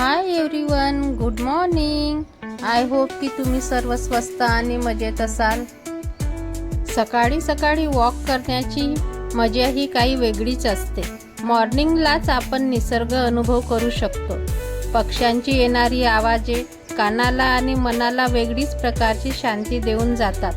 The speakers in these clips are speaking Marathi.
Hi everyone, good morning. I hope की तुम्ही सर्व स्वस्त आणि मजेत असाल. सकाळी सकाळी वॉक करण्याची मजा ही काही वेगळीच असते. मॉर्निंगलाच आपण निसर्ग अनुभव करू शकतो. पक्ष्यांची येणारी आवाजे कानाला आणि मनाला वेगळीच प्रकारची शांती देऊन जातात.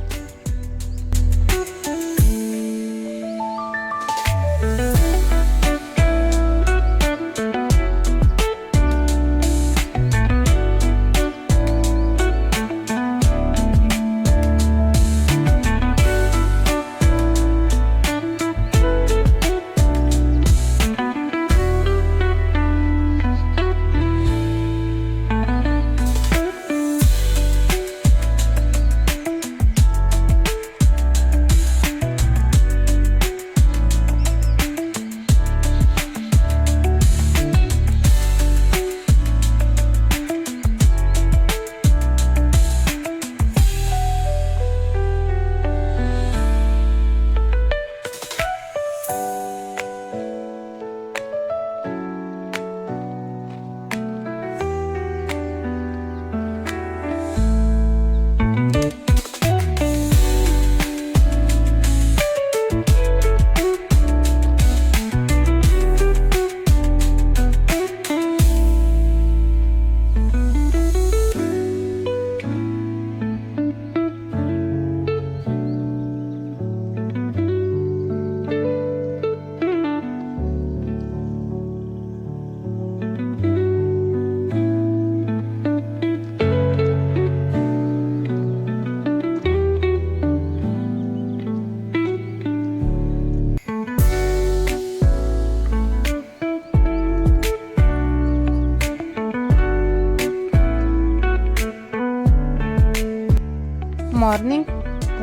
मॉर्निंग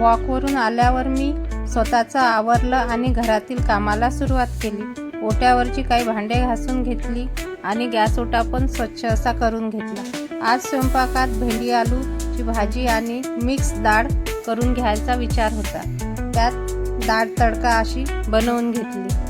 वॉकवरून आल्यावर मी स्वतःचं आवरलं आणि घरातील कामाला सुरुवात केली. ओट्यावरची काही भांडे घासून घेतली आणि गॅस ओटा पण स्वच्छ असा करून घेतला. आज स्वयंपाकात भेंडी आलूची भाजी आणि मिक्स डाळ करून घ्यायचा विचार होता. त्यात डाळ तडका अशी बनवून घेतली.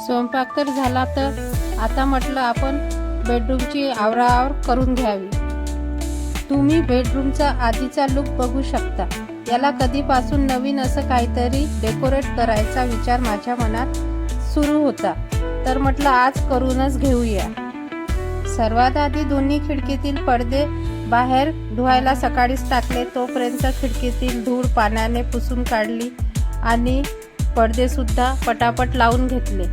स्वयंपाक तर झाला, तर आता म्हटलं आपण बेडरूमची आवराआवर करून घ्यावी. तुम्ही बेडरूमचा आधीचा लुक बघू शकता. याला कधीपासून नवीन असं काहीतरी डेकोरेट करायचा विचार माझ्या मनात सुरू होता, तर म्हटलं आज करूनच घेऊया. सर्वात आधी दोन्ही खिडकीतील पडदे बाहेर धुवायला सकाळीच टाकले. तोपर्यंत खिडकीतील धूळ पाण्याने पुसून काढली आणि पडदे सुद्धा पटापट लावून घेतले.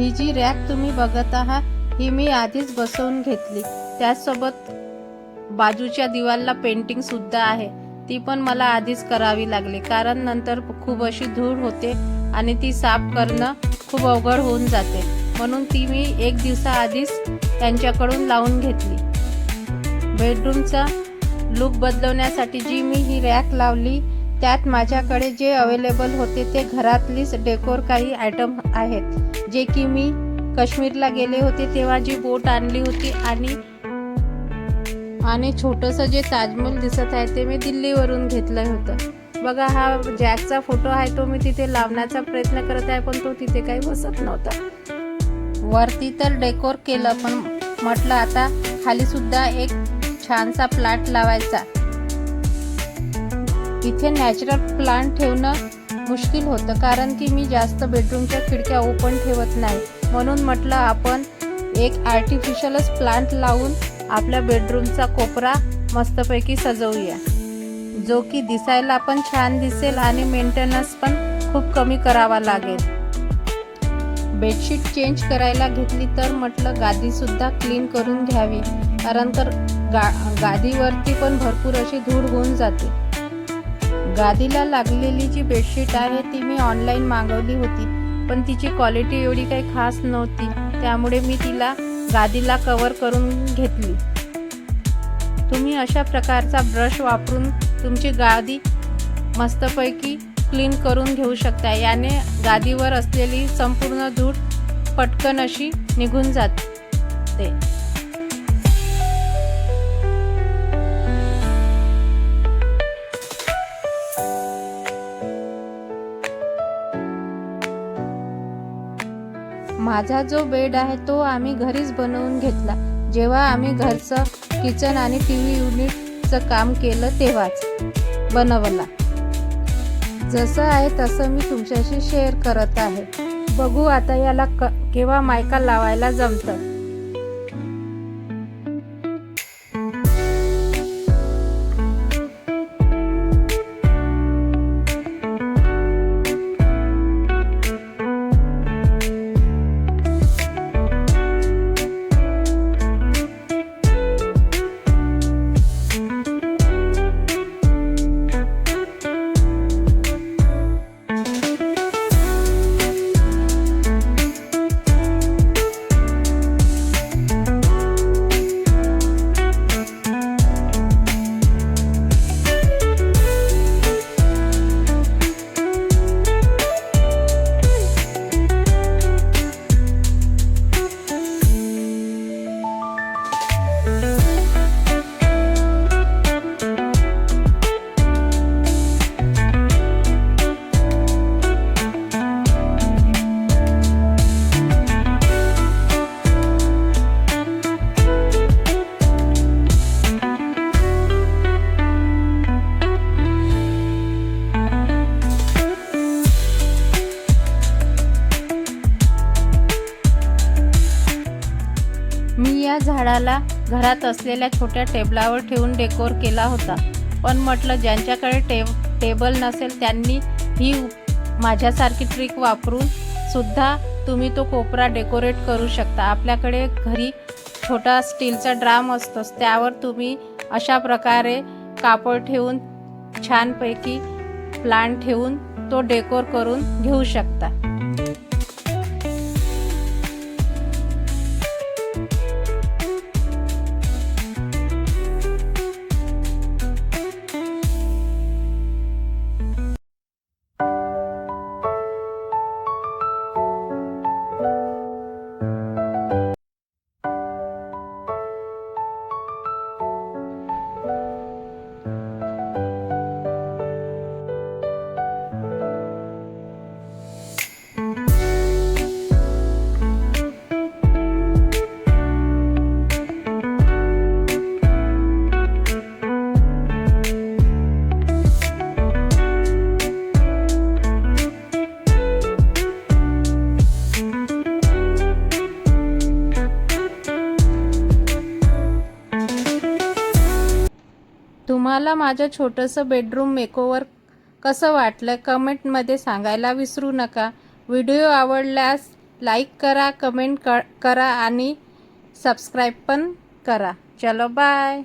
ही जी रॅक तुम्ही बघत आहात ही मी आधीच बसवून घेतली. त्याचसोबत बाजूच्या दिवालला पेंटिंग सुद्धा आहे. ती पण मला आधीच करावी लागली, कारण नंतर खूप अशी धूळ होते आणि ती साफ करणं खूप अवघड होऊन जाते. म्हणून ती मी एक दिवसाआधीच त्यांच्याकडून लावून घेतली. बेडरूमचा लुक बदलवण्यासाठी जी मी ही रॅक लावली त्यात माझ्याकडे जे अवेलेबल होते ते घरातलीच डेकोर काही आयटम आहेत, जे की मी काश्मीरला गेले होते तेव्हा जी बोट आणली होती आणि छोटंसं जे ताजमहल दिसत आहे ते मी दिल्लीवरून घेतलं होतं. बघा, हा जॅकचा फोटो आहे, तो मी तिथे लावण्याचा प्रयत्न करत आहे पण तो तिथे काही बसत नव्हता. वरती तर डेकोर केलं, पण म्हटलं आता खाली सुद्धा एक छानसा प्लांट लावायचा. इथे नॅचरल प्लांट ठेवणं मुश्किल होतं, कारण की मी जास्त बेडरूमच्या खिडक्या ओपन ठेवत नाही. म्हणून म्हटलं आपण एक आर्टिफिशियलच प्लांट लावून आपल्या बेडरूमचा कोपरा मस्तपैकी सजवूया, जो की दिसायला पण छान दिसेल आणि मेंटेनन्स पण खूप कमी करावा लागेल. बेडशीट चेंज करायला घेतली तर म्हटलं गादीसुद्धा क्लीन करून घ्यावी, कारण तर गादीवरती पण भरपूर अशी धूळ होऊन जाते. गादीला लागलेली जी बेडशीट आहे ती मी ऑनलाईन मागवली होती, पण तिची क्वालिटी एवढी काही खास नव्हती, त्यामुळे मी तिला गादीला कव्हर करून घेतली. तुम्ही अशा प्रकारचा ब्रश वापरून तुमची गादी मस्तपैकी क्लीन करून घेऊ शकता. याने गादीवर असलेली संपूर्ण धूळ पटकन अशी निघून जाते. माझा जो बेड आहे तो आम्ही घरीच बनवून घेतला, जेव्हा आम्ही घरचं किचन आणि टीव्ही युनिटचं काम केलं तेव्हाच बनवला. जसं आहे तसं मी तुमच्याशी शेअर करत आहे. बघू आता याला केव्हा मायका लावायला जमतं. या झाडाला घरात असलेल्या छोट्या टेबलावर ठेवून डेकोर केला होता, पण म्हटलं ज्यांच्याकडे टेबल नसेल त्यांनी ही माझ्यासारखी ट्रिक वापरून सुद्धा तुम्ही तो कोपरा डेकोरेट करू शकता. आपल्याकडे घरी छोटा स्टीलचा ड्राम असतोच, त्यावर तुम्ही अशा प्रकारे कापड ठेवून छानपैकी प्लांट ठेवून तो डेकोर करून घेऊ शकता. तुम्हाला माझं छोटंसं बेडरूम मेकओव्हर कसं वाटलं कमेंटमध्ये सांगायला विसरू नका. व्हिडिओ आवडल्यास लाईक करा, कमेंट करा आणि सबस्क्राईब पण करा. चलो बाय.